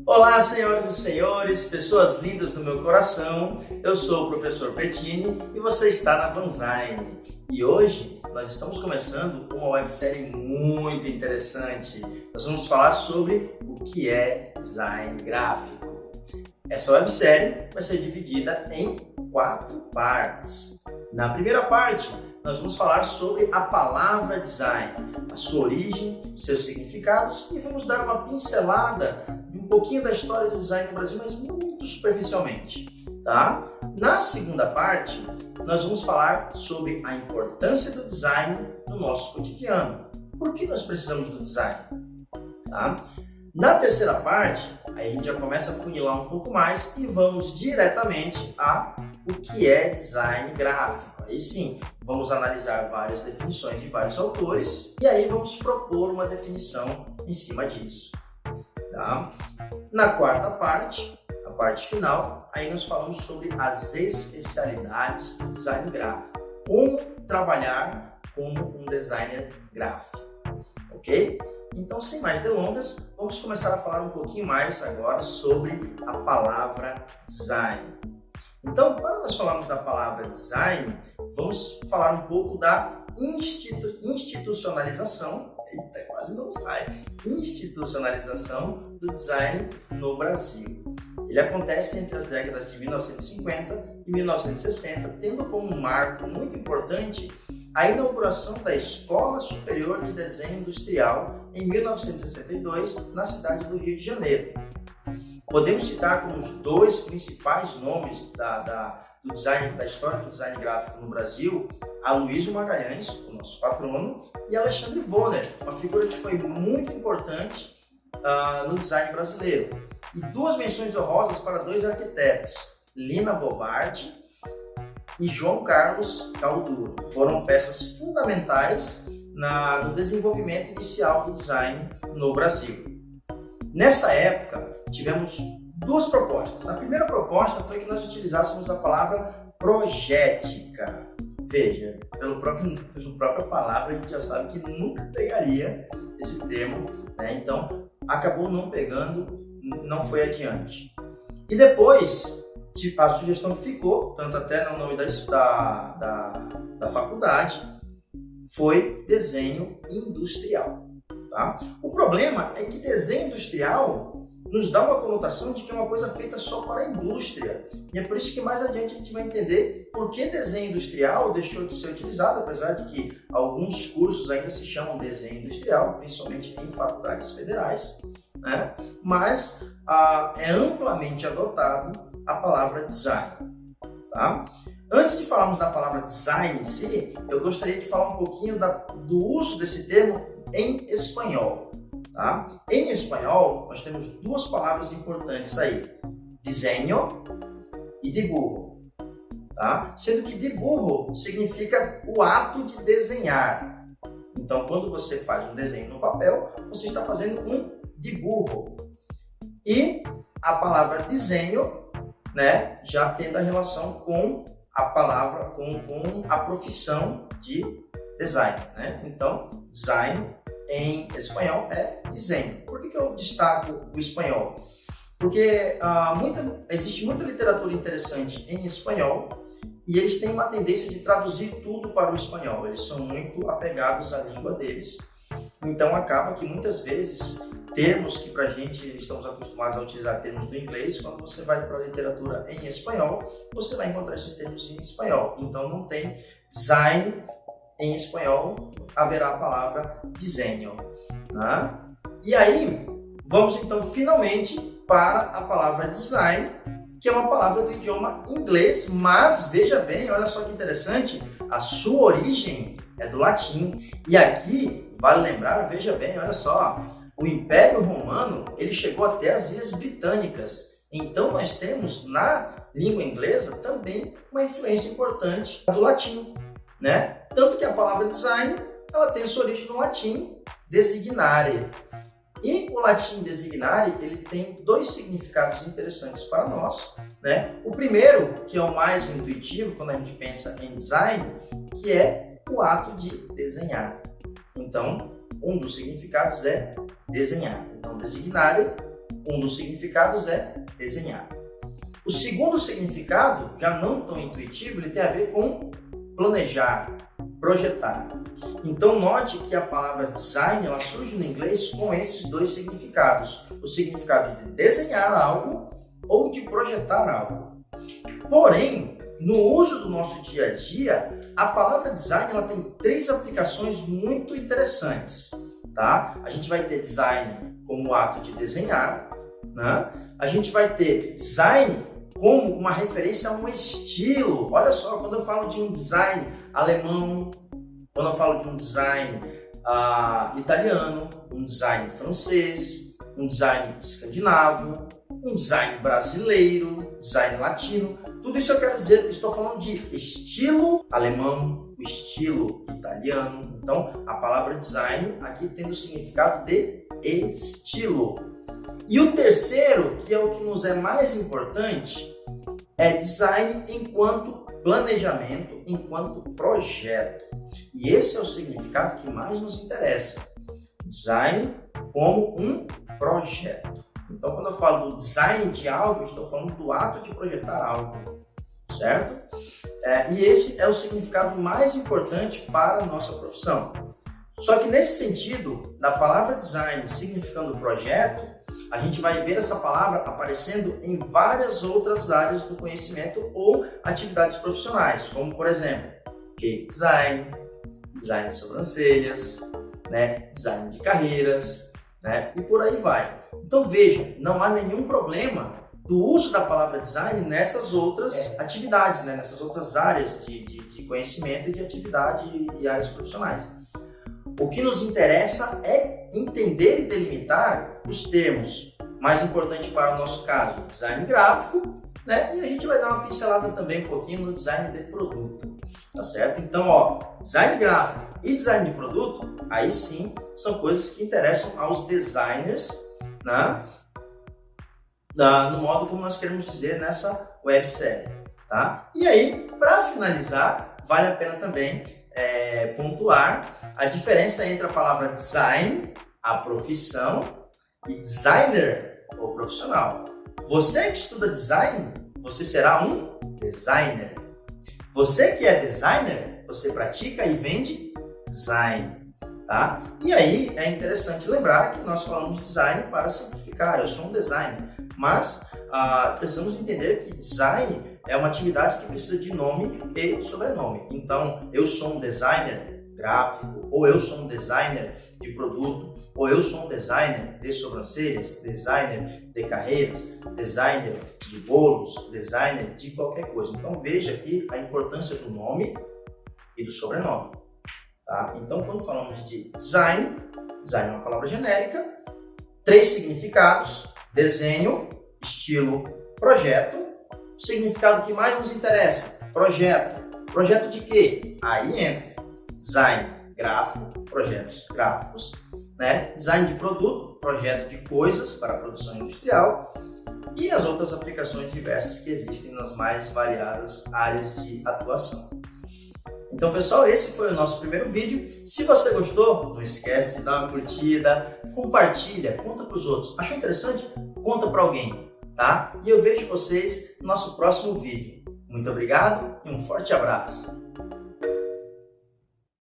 Olá, senhoras e senhores, pessoas lindas do meu coração, eu sou o professor Pettini e você está na Vanzine. E hoje nós estamos começando uma websérie muito interessante. Nós vamos falar sobre o que é design gráfico. Essa websérie vai ser dividida em 4 partes. Na primeira parte, nós vamos falar sobre a palavra design, a sua origem, seus significados e vamos dar uma pincelada de um pouquinho da história do design no Brasil, mas muito superficialmente, tá? Na segunda parte, nós vamos falar sobre a importância do design no nosso cotidiano. Por que nós precisamos do design? Tá? Na terceira parte, aí a gente já começa a funilar um pouco mais e vamos diretamente a o que é design gráfico. Aí sim, vamos analisar várias definições de vários autores e aí vamos propor uma definição em cima disso. Tá? Na quarta parte, a parte final, aí nós falamos sobre as especialidades do design gráfico. Como trabalhar como um designer gráfico, ok? Então, sem mais delongas, vamos começar a falar um pouquinho mais agora sobre a palavra design. Então, quando nós falamos da palavra design, vamos falar um pouco da institucionalização, eita, quase não sai, institucionalização do design no Brasil. Ele acontece entre as décadas de 1950 e 1960, tendo como um marco muito importante a inauguração da Escola Superior de Desenho Industrial em 1962, na cidade do Rio de Janeiro. Podemos citar como os dois principais nomes do design, da história do design gráfico no Brasil, Aloysio Magalhães, o nosso patrono, e Alexandre Vonner, uma figura que foi muito importante no design brasileiro. E duas menções honrosas para dois arquitetos, Lina Bobardi e João Carlos Calduro. Foram peças fundamentais no desenvolvimento inicial do design no Brasil. Nessa época, tivemos duas propostas. A primeira proposta foi que nós utilizássemos a palavra projética. Veja, pela própria palavra, a gente já sabe que nunca pegaria esse termo, né? Então acabou não pegando, não foi adiante. E depois, a sugestão que ficou, tanto até no nome da faculdade, foi desenho industrial. Tá? O problema é que desenho industrial nos dá uma conotação de que é uma coisa feita só para a indústria. E é por isso que mais adiante a gente vai entender por que desenho industrial deixou de ser utilizado, apesar de que alguns cursos ainda se chamam desenho industrial, principalmente em faculdades federais, né? Mas é amplamente adotado a palavra design. Tá? Antes de falarmos da palavra design em si, eu gostaria de falar um pouquinho do uso desse termo em espanhol. Tá? Em espanhol, nós temos duas palavras importantes aí, diseño e dibujo. Tá? Sendo que dibujo significa o ato de desenhar. Então, quando você faz um desenho no papel, você está fazendo um dibujo. E a palavra desenho, né, já tendo a relação com a palavra, com a profissão de design. Né? Então, design em espanhol é desenho. Por que eu destaco o espanhol? Porque existe muita literatura interessante em espanhol e eles têm uma tendência de traduzir tudo para o espanhol. Eles são muito apegados à língua deles. Então acaba que muitas vezes termos que para a gente estamos acostumados a utilizar termos do inglês, quando você vai para a literatura em espanhol, você vai encontrar esses termos em espanhol. Então não tem design em espanhol, haverá a palavra desenho. Tá? E aí, vamos então finalmente para a palavra design, que é uma palavra do idioma inglês, mas veja bem, olha só que interessante, a sua origem é do latim. E aqui, vale lembrar, veja bem, olha só, o Império Romano ele chegou até as Ilhas Britânicas. Então nós temos na língua inglesa também uma influência importante do latim, né? Tanto que a palavra design ela tem sua origem no latim designare. E o latim designare ele tem dois significados interessantes para nós, né? O primeiro, que é o mais intuitivo quando a gente pensa em design, que é o ato de desenhar. Então, um dos significados é desenhar. Então, designare, um dos significados é desenhar. O segundo significado, já não tão intuitivo, ele tem a ver com planejar, projetar. Então, note que a palavra design, ela surge no inglês com esses dois significados. O significado de desenhar algo ou de projetar algo. Porém, no uso do nosso dia a dia, a palavra design ela tem três aplicações muito interessantes. Tá? A gente vai ter design como o ato de desenhar, né? A gente vai ter design como uma referência a um estilo. Olha só, quando eu falo de um design alemão, quando eu falo de um design italiano, um design francês, um design escandinavo, um design brasileiro, design latino, tudo isso eu quero dizer, estou falando de estilo alemão, o estilo italiano. Então, a palavra design aqui tem o significado de estilo. E o terceiro, que é o que nos é mais importante, é design enquanto planejamento, enquanto projeto. E esse é o significado que mais nos interessa. Design como um projeto. Então, quando eu falo do design de algo, eu estou falando do ato de projetar algo, certo? E esse é o significado mais importante para a nossa profissão. Só que nesse sentido, da palavra design significando projeto, a gente vai ver essa palavra aparecendo em várias outras áreas do conhecimento ou atividades profissionais, como por exemplo, cake design, design de sobrancelhas, né? Design de carreiras, né? E por aí vai. Então veja, não há nenhum problema do uso da palavra design nessas outras atividades, né? Nessas outras áreas de conhecimento e de atividade e áreas profissionais. O que nos interessa é entender e delimitar os termos. Mais importante para o nosso caso, design gráfico, né? E a gente vai dar uma pincelada também um pouquinho no design de produto, tá certo? Então, ó, design gráfico e design de produto, aí sim, são coisas que interessam aos designers, né? No modo como nós queremos dizer nessa websérie, tá? E aí, para finalizar, vale a pena também pontuar a diferença entre a palavra design, a profissão, e designer, o profissional. Você que estuda design, você será um designer. Você que é designer, você pratica e vende design, tá? E aí é interessante lembrar que nós falamos de design para simplificar. Eu sou um designer, mas precisamos entender que design é uma atividade que precisa de nome e sobrenome. Então, eu sou um designer gráfico, ou eu sou um designer de produto, ou eu sou um designer de sobrancelhas, designer de carreiras, designer de bolos, designer de qualquer coisa. Então, veja aqui a importância do nome e do sobrenome. Tá? Então, quando falamos de design, design é uma palavra genérica, três significados: desenho, estilo, projeto. O significado que mais nos interessa, projeto. Projeto de quê? Aí entra design gráfico, projetos gráficos, né? Design de produto, projeto de coisas para a produção industrial e as outras aplicações diversas que existem nas mais variadas áreas de atuação. Então, pessoal, esse foi o nosso primeiro vídeo. Se você gostou, não esquece de dar uma curtida, compartilha, conta para os outros. Achou interessante? Conta para alguém. Tá? E eu vejo vocês no nosso próximo vídeo. Muito obrigado e um forte abraço!